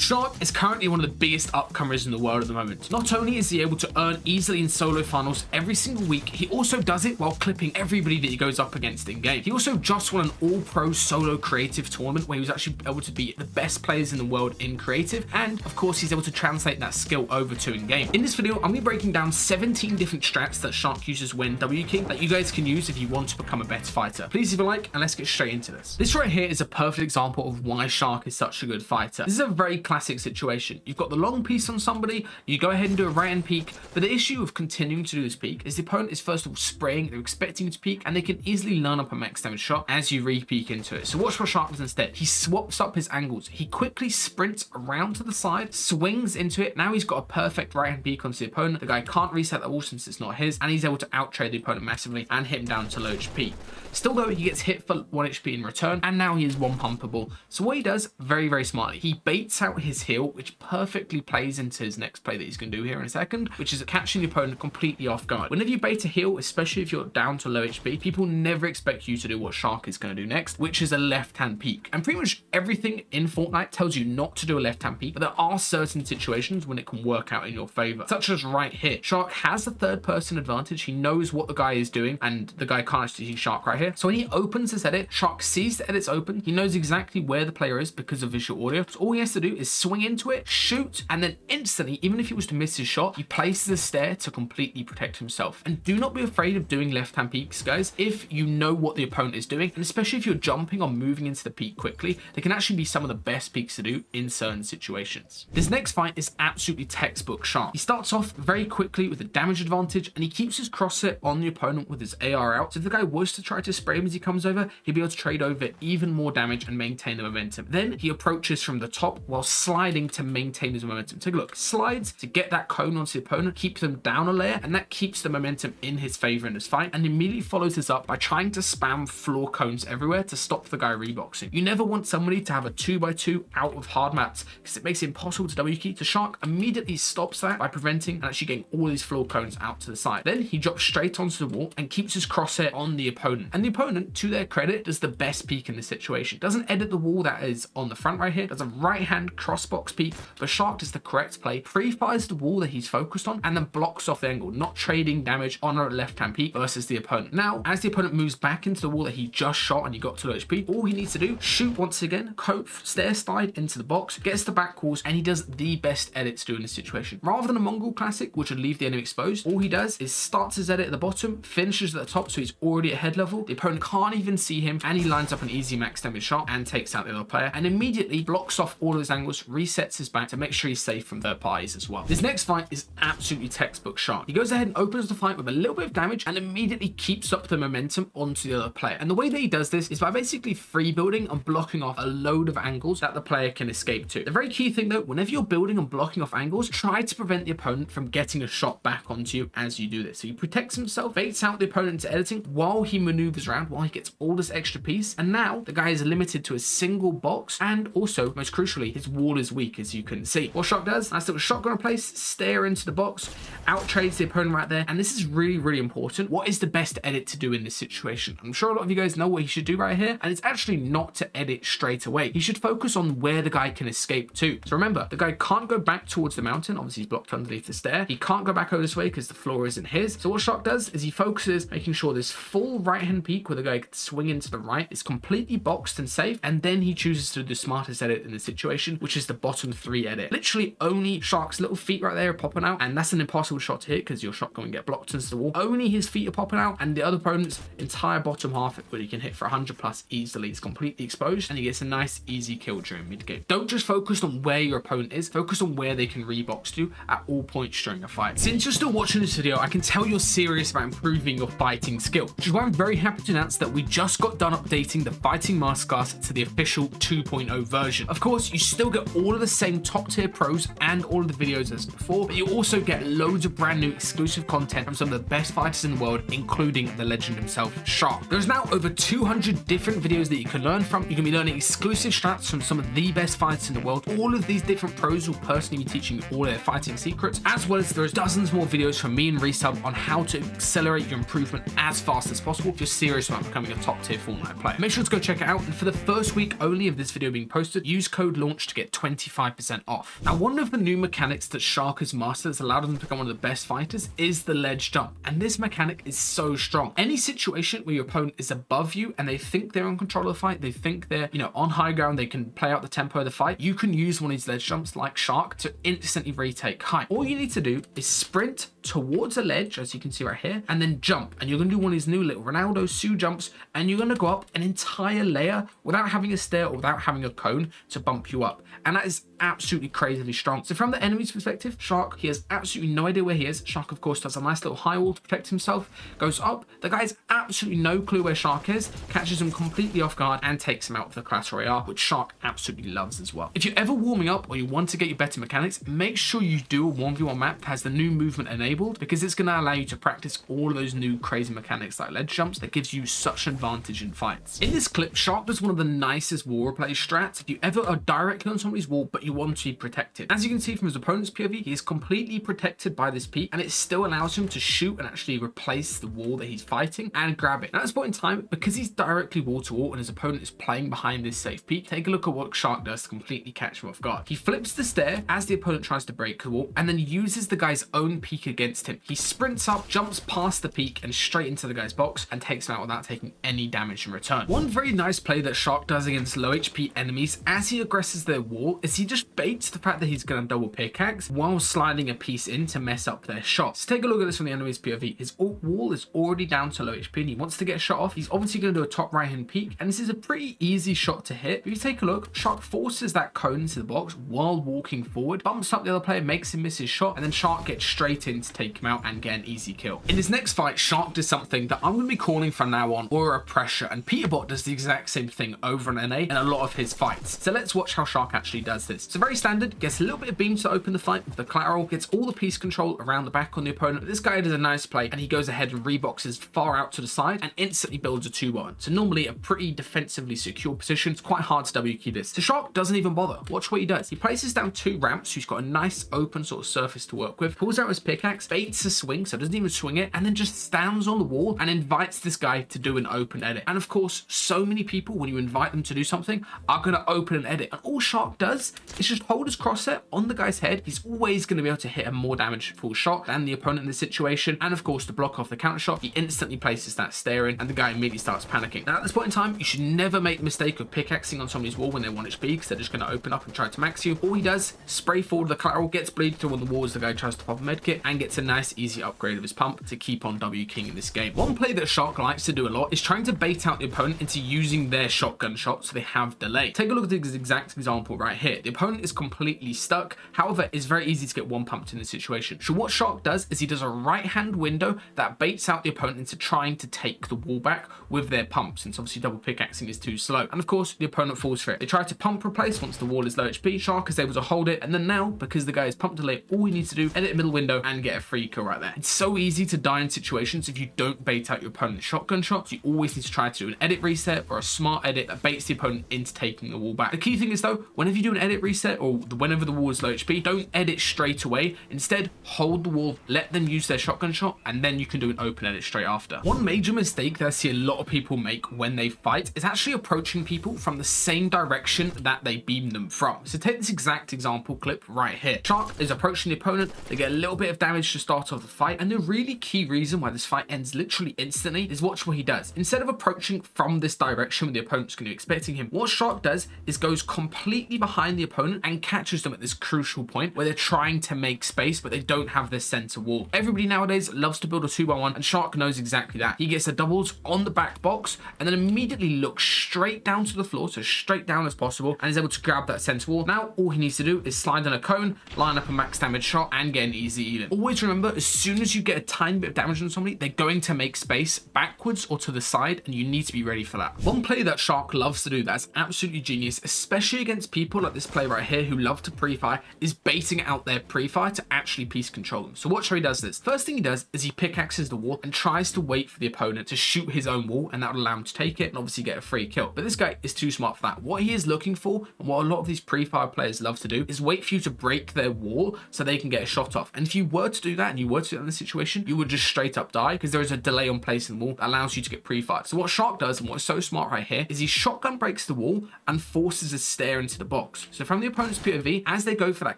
SHXRK is currently one of the biggest upcomers in the world at the moment. Not only is he able to earn easily in solo finals every single week, he also does it while clipping everybody that he goes up against in game. He also just won an all-pro solo creative tournament where he was actually able to beat the best players in the world in creative, and of course he's able to translate that skill over to in game. In this video, I'm going to be breaking down 17 different strats that SHXRK uses when W-King that you guys can use if you want to become a better fighter. Please leave a like and let's get straight into this. This right here is a perfect example of why SHXRK is such a good fighter. This is a very classic situation. You've got the long piece on somebody, you go ahead and do a right hand peek, but the issue of continuing to do this peek is the opponent is first of all spraying, they're expecting you to peek, and they can easily line up a max damage shot as you re-peek into it. So watch what SHXRK does instead. He swaps up his angles. He quickly sprints around to the side, swings into it. Now he's got a perfect right hand peek onto the opponent. The guy can't reset the wall since it's not his, and he's able to out-trade the opponent massively and hit him down to low HP. Still though, he gets hit for 1 HP in return, and now he is one pumpable. So what he does, very, very smartly, he baits out his heal, which perfectly plays into his next play that he's going to do here in a second, which is catching the opponent completely off guard. Whenever you bait a heal, especially if you're down to low HP, people never expect you to do what SHXRK is going to do next, which is a left-hand peek. And pretty much everything in Fortnite tells you not to do a left-hand peek, but there are certain situations when it can work out in your favor, such as right here. SHXRK has a third-person advantage. He knows what the guy is doing, and the guy can't actually see SHXRK right here. So when he opens his edit, SHXRK sees the edit's open. He knows exactly where the player is because of visual audio. So all he has to do is swing into it, shoot, and then instantly, even if he was to miss his shot, he places a stair to completely protect himself. And do not be afraid of doing left-hand peeks, guys, if you know what the opponent is doing, and especially if you're jumping or moving into the peek quickly, they can actually be some of the best peeks to do in certain situations. This next fight is absolutely textbook SHXRK. He starts off very quickly with a damage advantage, and he keeps his crosshair on the opponent with his AR out. So if the guy was to try to spray him as he comes over, he'll be able to trade over even more damage and maintain the momentum. Then he approaches from the top while sliding to maintain his momentum. Take a look. Slides to get that cone onto the opponent, keep them down a layer, and that keeps the momentum in his favor in this fight, and immediately follows this up by trying to spam floor cones everywhere to stop the guy reboxing. You never want somebody to have a 2x2 out of hard mats because it makes it impossible to W-key. So SHXRK immediately stops that by preventing and actually getting all these floor cones out to the side. Then he drops straight onto the wall and keeps his crosshair on the opponent. And the opponent, to their credit, does the best peek in this situation. Doesn't edit the wall that is on the front right here, does a right hand crossbox peek, but SHXRK does the correct play, pre-fires the wall that he's focused on, and then blocks off the angle, not trading damage on a left hand peek versus the opponent. Now, as the opponent moves back into the wall that he just shot and he got to low HP, all he needs to do, shoot once again, cope, stair slide into the box, gets the back calls, and he does the best edit to do in this situation. Rather than a Mongol classic, which would leave the enemy exposed, all he does is starts his edit at the bottom, finishes at the top, so he's already at head level. The opponent can't even see him, and he lines up an easy max damage shot and takes out the other player, and immediately blocks off all of his angles, resets his back to make sure he's safe from third parties as well. This next fight is absolutely textbook SHXRK. He goes ahead and opens the fight with a little bit of damage and immediately keeps up the momentum onto the other player. And the way that he does this is by basically free building and blocking off a load of angles that the player can escape to. The very key thing though, whenever you're building and blocking off angles, try to prevent the opponent from getting a shot back onto you as you do this. So he protects himself, baits out the opponent into editing while he maneuvers around, while he gets all this extra piece. And now the guy is limited to a single box, and also, most crucially, his wall is weak, as you can see. What SHXRK does, nice little shotgun in place, stare into the box, out trades the opponent right there. And this is really, really important. What is the best edit to do in this situation? I'm sure a lot of you guys know what he should do right here, and it's actually not to edit straight away. He should focus on where the guy can escape to. So remember, the guy can't go back towards the mountain. Obviously, he's blocked underneath the stair. He can't go back over this way because the floor isn't his. So what SHXRK does is he focuses making sure this full right-hand peek where the guy can swing into the right is completely boxed and safe, and then he chooses to do the smartest edit in the situation, which is the bottom 3 edit. Literally only SHXRK's little feet right there are popping out, and that's an impossible shot to hit because your shot going to get blocked into the wall. Only his feet are popping out, and the other opponent's entire bottom half, where he can hit for 100 plus easily, is completely exposed, and he gets a nice easy kill during mid game. Don't just focus on where your opponent is, focus on where they can rebox to at all points during a fight. Since you're still watching this video, I can tell you're serious about improving your fighting skill, which is why I'm very happy to announce that we just got done updating the fighting masterclass to the official 2.0 version. Of course, you still get all of the same top tier pros and all of the videos as before, but you also get loads of brand new exclusive content from some of the best fighters in the world, including the legend himself, SHXRK. There's now over 200 different videos that you can learn from. You can be learning exclusive strats from some of the best fighters in the world. All of these different pros will personally be teaching you all their fighting secrets, as well as there's dozens more videos from me and Resub on how to accelerate your improvement as fast as possible if you're serious about becoming a top tier Fortnite player. Make sure to go check it out, and for the first week only of this video being posted, use code LAUNCH to get 25% off. Now, one of the new mechanics that Shark has mastered that's allowed him to become one of the best fighters is the ledge jump. And this mechanic is so strong. Any situation where your opponent is above you and they think they're in control of the fight, they think they're, on high ground, they can play out the tempo of the fight, you can use one of these ledge jumps like Shark to instantly retake height. All you need to do is sprint towards a ledge, as you can see right here, and then jump. And you're going to do one of these new little Ronaldo Sue jumps, and you're going to go up an entire layer without having a stair or without having a cone to bump you up. And that is absolutely crazily strong. So from the enemy's perspective, Shark, he has absolutely no idea where he is. Shark, of course, does a nice little high wall to protect himself, goes up. The guy has absolutely no clue where Shark is, catches him completely off guard, and takes him out with the Clash Royale, which Shark absolutely loves as well. If you're ever warming up or you want to get your better mechanics, make sure you do a 1v1 map that has the new movement enabled, because it's going to allow you to practice all of those new crazy mechanics like ledge jumps that gives you such an advantage in fights. In this clip, Shark does one of the nicest wall replay strats. If you ever are directly on somebody's wall, but you want to be protected. As you can see from his opponent's POV, he is completely protected by this peak, and it still allows him to shoot and actually replace the wall that he's fighting and grab it. Now, at this point in time, because he's directly wall to wall and his opponent is playing behind this safe peak, take a look at what Shark does to completely catch him off guard. He flips the stair as the opponent tries to break the wall, and then uses the guy's own peak against him. He sprints up, jumps past the peak and straight into the guy's box, and takes him out without taking any damage in return. One very nice play that Shark does against low HP enemies as he aggresses their wall is he just baits the fact that he's going to double pickaxe while sliding a piece in to mess up their shot. So take a look at this from the enemy's POV. His wall is already down to low HP and he wants to get a shot off. He's obviously going to do a top right hand peek, and this is a pretty easy shot to hit. If you take a look, Shark forces that cone into the box while walking forward, bumps up the other player, makes him miss his shot, and then Shark gets straight in to take him out and get an easy kill. In his next fight, Shark does something that I'm going to be calling from now on aura pressure, and Peterbot does the exact same thing over on NA in a lot of his fights. So let's watch how Shark actually does this. So very standard, gets a little bit of beam to open the fight with the collateral, gets all the piece control around the back on the opponent. But this guy does a nice play and he goes ahead and reboxes far out to the side and instantly builds a 2-1. So normally a pretty defensively secure position. It's quite hard to W key this. So Shark doesn't even bother. Watch what he does. He places down 2 ramps, so he's got a nice open sort of surface to work with, pulls out his pickaxe, baits a swing, so doesn't even swing it, and then just stands on the wall and invites this guy to do an open edit. And of course, so many people, when you invite them to do something, are going to open an edit. And all Shark does is just hold his crosshair on the guy's head. He's always going to be able to hit a more damageful shot than the opponent in this situation. And of course, to block off the counter shot, he instantly places that stair in and the guy immediately starts panicking. Now, at this point in time, you should never make the mistake of pickaxing on somebody's wall when they're 1 HP, because they're just going to open up and try to max you. All he does, spray forward the collateral, gets bleeded to one of the walls, the guy tries to pop a medkit, and gets a nice easy upgrade of his pump to keep on W king in this game. One play that Shark likes to do a lot is trying to bait out the opponent into using their shotgun shot so they have delay. Take a look at this exact example right here. The opponent is completely stuck. However, it's very easy to get one pumped in this situation. So what Shark does is he does a right hand window that baits out the opponent into trying to take the wall back with their pump, since obviously double pickaxing is too slow. And of course, the opponent falls for it. They try to pump replace once the wall is low HP. Shark is able to hold it, and then now, because the guy is pump delay, all he needs to do, edit middle window and get a free kill right there. It's so easy to die in situations if you don't bait out your opponent's shotgun shots. You always need to try to do an edit reset or a smart edit that baits the opponent into taking the wall back. The key thing is though, whenever you do an edit reset or whenever the wall is low HP, don't edit straight away. Instead, hold the wall, let them use their shotgun shot, and then you can do an open edit straight after. One major mistake that I see a lot of people make when they fight is actually approaching people from the same direction that they beam them from. So take this exact example clip right here. Shark is approaching the opponent, they get a little bit of damage to start off the fight, and the really key reason why this fight ends literally instantly is watch what he does. Instead of approaching from this direction where the opponent's going to be expecting him, what Shark does is goes completely behind the opponent and catches them at this crucial point where they're trying to make space but they don't have this center wall. Everybody nowadays loves to build a 2x1, and Shark knows exactly that. He gets the doubles on the back box and then immediately looks straight down to the floor, so straight down as possible, and is able to grab that center wall. Now all he needs to do is slide on a cone, line up a max damage shot, and get an easy even. Always remember, as soon as you get a tiny bit of damage on somebody, they're going to make space backwards or to the side, and you need to be ready for that. One play that Shark loves to do that's absolutely genius, especially against people like this play right here who love to pre-fire, is baiting out their pre-fire to actually piece control them. So watch how he does this. First thing he does is he pickaxes the wall and tries to wait for the opponent to shoot his own wall, and that will allow him to take it and obviously get a free kill. But this guy is too smart for that. What he is looking for, and what a lot of these pre-fire players love to do, is wait for you to break their wall so they can get a shot off. And if you were to do that, and you were to do that in this situation, you would just straight up die, because there is a delay on placing the wall that allows you to get pre-fired. So what Shark does, and what's so smart right here, is he shotgun breaks the wall and forces a stair into the box. So if from the opponent's POV, as they go for that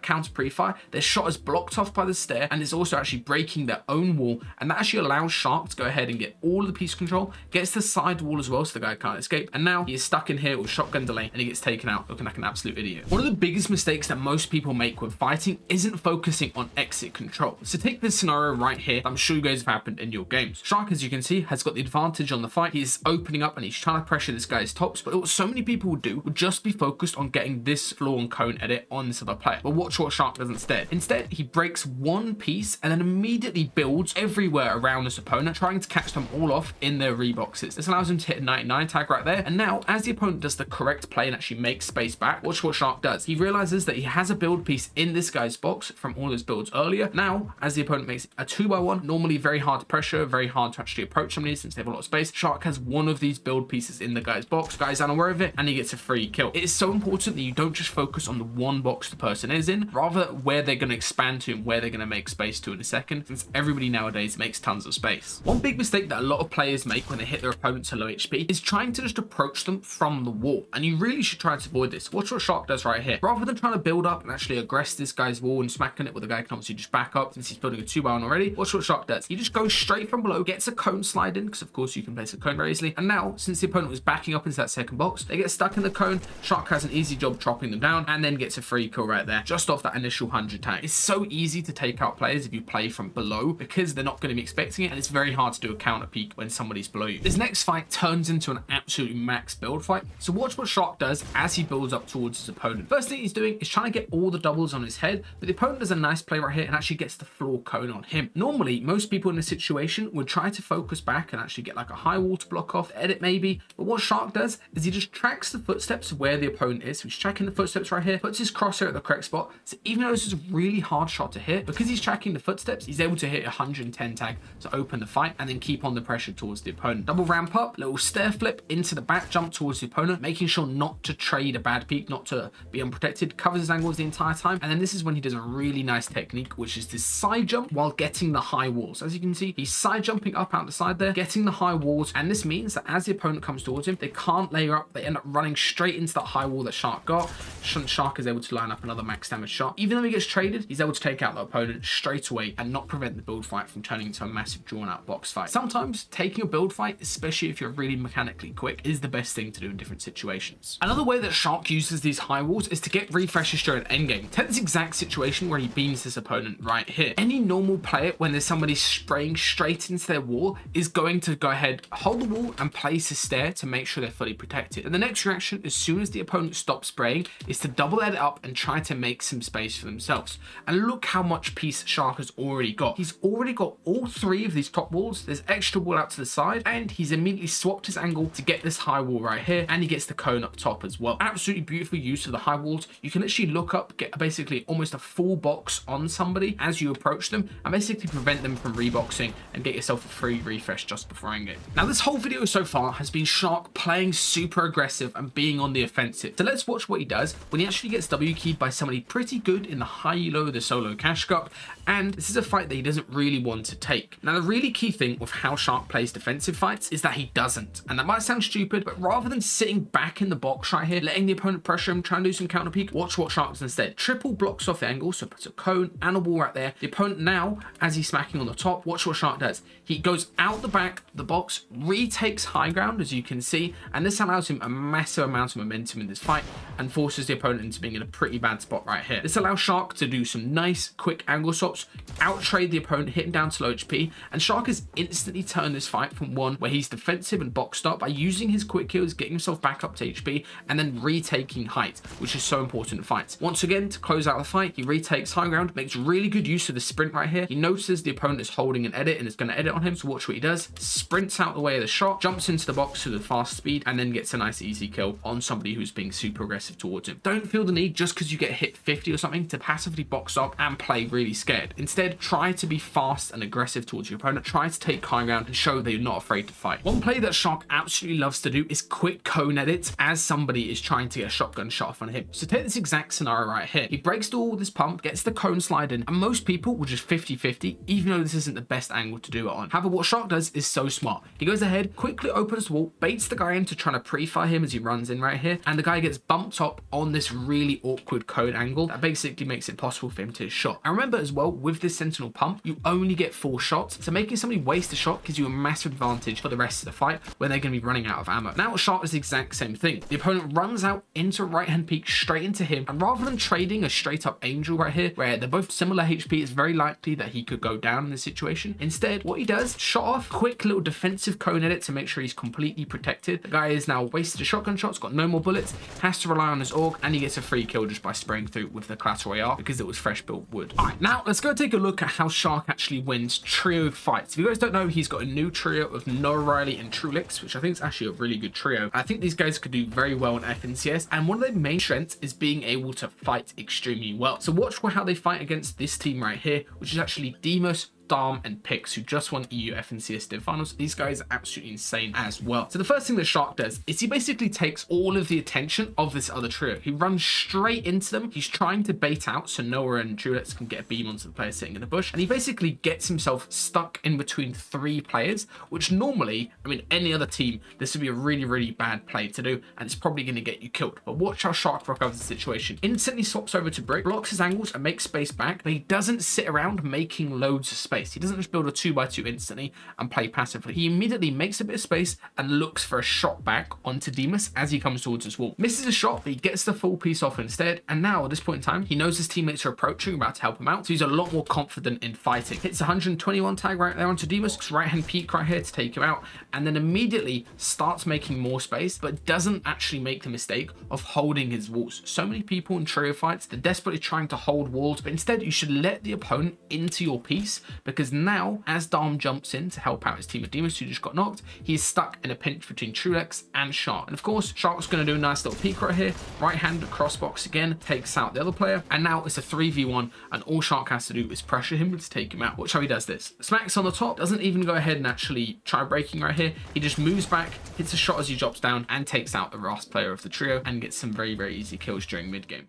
counter pre-fire, their shot is blocked off by the stair and is also actually breaking their own wall, and that actually allows Shark to go ahead and get all of the piece control, gets the side wall as well so the guy can't escape, and now he is stuck in here with shotgun delay and he gets taken out looking like an absolute idiot. One of the biggest mistakes that most people make when fighting isn't focusing on exit control. So take this scenario right here, I'm sure you guys have happened in your games. Shark, as you can see, has got the advantage on the fight. He's opening up and he's trying to pressure this guy's tops, but what so many people would do would just be focused on getting this floor and cone edit on this other player. But watch what Shark does instead. Instead, he breaks one piece and then immediately builds everywhere around this opponent, trying to catch them all off in their reboxes. This allows him to hit a 99 tag right there. And now, as the opponent does the correct play and actually makes space back, watch what Shark does. He realizes that he has a build piece in this guy's box from all his builds earlier. Now, as the opponent makes a 2x1, normally very hard to pressure, very hard to actually approach somebody since they have a lot of space, Shark has one of these build pieces in the guy's box. The guy's unaware of it and he gets a free kill. It is so important that you don't just focus on the one box the person is in, rather where they're going to expand to and where they're going to make space to in a second, since everybody nowadays makes tons of space. One big mistake that a lot of players make when they hit their opponents at low HP is trying to just approach them from the wall, and you really should try to avoid this. Watch what Shark does right here. Rather than trying to build up and actually aggress this guy's wall and smacking it, where the guy can obviously just back up since he's building a 2x1 already, watch what Shark does. He just goes straight from below, gets a cone slide in, because of course you can place a cone very easily, and now since the opponent was backing up into that second box, they get stuck in the cone. Shark has an easy job chopping them down and then gets a free kill right there just off that initial 100 tag. It's so easy to take out players if you play from below because they're not going to be expecting it, and it's very hard to do a counter peek when somebody's below you. This next fight turns into an absolutely max build fight, so watch what Shark does as he builds up towards his opponent. First thing he's doing is trying to get all the doubles on his head, but the opponent does a nice play right here and actually gets the floor cone on him. Normally, most people in this situation would try to focus back and actually get like a high wall to block off, edit maybe, but what Shark does is he just tracks the footsteps of where the opponent is. So he's tracking the footsteps right here, puts his crosshair at the correct spot, so even though this is a really hard shot to hit, because he's tracking the footsteps, he's able to hit 110 tag to open the fight and then keep on the pressure towards the opponent. Double ramp up, little stair flip into the back jump towards the opponent, making sure not to trade a bad peek, not to be unprotected, covers his angles the entire time, and then this is when he does a really nice technique, which is this side jump while getting the high walls. As you can see, he's side jumping up out the side there, getting the high walls, and this means that as the opponent comes towards him, they can't layer up, they end up running straight into that high wall that Shark got. Shark is able to line up another max damage shot. Even though he gets traded, he's able to take out the opponent straight away and not prevent the build fight from turning into a massive drawn out box fight. Sometimes taking a build fight, especially if you're really mechanically quick, is the best thing to do in different situations. Another way that Shark uses these high walls is to get refreshes during endgame. Take this exact situation where he beams his opponent right here. Any normal player, when there's somebody spraying straight into their wall, is going to go ahead, hold the wall and place a stair to make sure they're fully protected. And the next reaction, as soon as the opponent stops spraying, is to double edit up and try to make some space for themselves. And look how much piece Shark has already got. He's already got all three of these top walls. There's extra wall out to the side, and he's immediately swapped his angle to get this high wall right here, and he gets the cone up top as well. Absolutely beautiful use of the high walls. You can literally look up, get basically almost a full box on somebody as you approach them, and basically prevent them from reboxing and get yourself a free refresh just before endgame. Now, this whole video so far has been Shark playing super aggressive and being on the offensive. So let's watch what he does when he actually gets W keyed by somebody pretty good in the high elo, the solo cash cup, and this is a fight that he doesn't really want to take. Now, the really key thing with how Shark plays defensive fights is that he doesn't, and that might sound stupid, but rather than sitting back in the box right here, letting the opponent pressure him, trying to do some counter peek, watch what Shark does instead. Triple blocks off the angle, so puts a cone and a wall right there. The opponent now, as he's smacking on the top, watch what Shark does. He goes out the back of the box, retakes high ground, as you can see, and this allows him a massive amount of momentum in this fight and forces the opponent into being in a pretty bad spot right here. This allows Shark to do some nice quick angle swaps, out trade the opponent, hit him down to low HP, and Shark has instantly turned this fight from one where he's defensive and boxed up by using his quick kills, getting himself back up to HP, and then retaking height, which is so important in fights. Once again, to close out the fight, he retakes high ground, makes really good use of the sprint right here. He notices the opponent is holding an edit and is going to edit on him, so watch what he does. Sprints out the way of the shot, jumps into the box with a fast speed, and then gets a nice easy kill on somebody who's being super aggressive towards him. Don't feel the need just because you get hit 50 or something to passively box up and play really scared. Instead, Instead, try to be fast and aggressive towards your opponent. Try to take high ground and show that you're not afraid to fight. One play that Shark absolutely loves to do is quick cone edits as somebody is trying to get a shotgun shot off on him. So take this exact scenario right here. He breaks through all this pump, gets the cone slide in, and most people will just 50-50, even though this isn't the best angle to do it on. However, what Shark does is so smart. He goes ahead, quickly opens the wall, baits the guy into trying to pre-fire him as he runs in right here, and the guy gets bumped up on this really awkward cone angle that basically makes it possible for him to hit shot. And remember as well, with this sentinel pump, you only get 4 shots, so making somebody waste a shot gives you a massive advantage for the rest of the fight when they're going to be running out of ammo. Now Shark is the exact same thing. The opponent runs out into a right hand peek straight into him, and rather than trading a straight up angel right here where they're both similar HP, it's very likely that he could go down in this situation. Instead, what he does, shot off, quick little defensive cone edit to make sure he's completely protected. The guy is now wasted a shotgun shot, got no more bullets, has to rely on his AUG, and he gets a free kill just by spraying through with the Clatter Royale because it was fresh built wood. Alright, now let's go take a look at how Shark actually wins trio fights. If you guys don't know, he's got a new trio of Noah Riley and Trulix, which I think is actually a really good trio. I think these guys could do very well in FNCS, and one of their main strengths is being able to fight extremely well. So watch how they fight against this team right here, which is actually Demos, Darm, and Pix, who just won EU FNCS Div Finals. These guys are absolutely insane as well. So the first thing that Shark does is he basically takes all of the attention of this other trio. He runs straight into them. He's trying to bait out so Noah and Trulix can get a beam onto the player sitting in the bush, and he basically gets himself stuck in between 3 players, which normally, I mean, any other team, this would be a really bad play to do, and it's probably going to get you killed. But watch how Shark recovers the situation. Instantly swaps over to Brick, blocks his angles and makes space back, but he doesn't sit around making loads of space. He doesn't just build a 2x2 instantly and play passively. He immediately makes a bit of space and looks for a shot back onto Demus as he comes towards his wall. Misses a shot, but he gets the full piece off instead. And now at this point in time, he knows his teammates are approaching, about to help him out. So he's a lot more confident in fighting. Hits 121 tag right there onto Demus. Right hand peek right here to take him out. And then immediately starts making more space, but doesn't actually make the mistake of holding his walls. So many people in trio fights, they're desperately trying to hold walls, but instead you should let the opponent into your piece, because now as Darm jumps in to help out his team of Demus who just got knocked, he is stuck in a pinch between Trulix and Shark. And of course, Shark's going to do a nice little peek right here. Right hand crossbox again, takes out the other player, and now it's a 3v1, and all Shark has to do is pressure him to take him out. Watch how he does this. Smacks on the top, doesn't even go ahead and actually try breaking right here. He just moves back, hits a shot as he drops down, and takes out the last player of the trio, and gets some very easy kills during mid game.